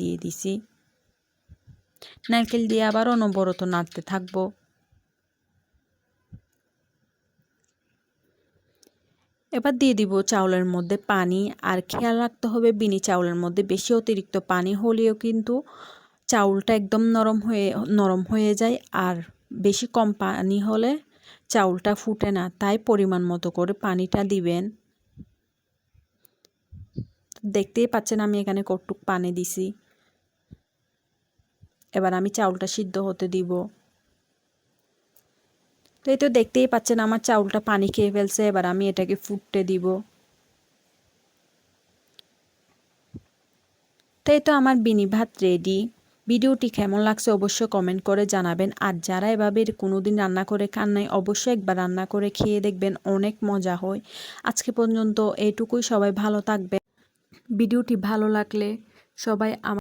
দিয়ে দিছি। নারকেল দিয়ে আবার অনবরত নাড়তে থাকবো। এবার দিয়ে দিব চাউলের মধ্যে পানি। আর খেয়াল রাখতে হবে বিনি চাউলের মধ্যে বেশি অতিরিক্ত পানি হলেও কিন্তু চাউলটা একদম নরম হয়ে যায়, আর বেশি কম পানি হলে চাউলটা ফুটে না। তাই পরিমাণ মতো করে পানিটা দিবেন। দেখতেই পাচ্ছেন আমি এখানে কতটুক পানি দিছি। এবার আমি চাউলটা সিদ্ধ হতে দিব। তো এই তো দেখতেই পাচ্ছেন আমার চাউলটা পানি খেয়ে ফেলছে। এবার আমি এটাকে ফুটতে দিব। তো এই তো আমার বিনি ভাত রেডি। ভিডিওটি কেমন লাগছে অবশ্যই কমেন্ট করে জানাবেন। আর যারা এভাবে কোনোদিন রান্না করে খান নাই অবশ্যই একবার রান্না করে খেয়ে দেখবেন, অনেক মজা হয়। আজকে পর্যন্ত এইটুকুই। সবাই ভালো থাকবেন। ভিডিওটি ভালো লাগলে সবাই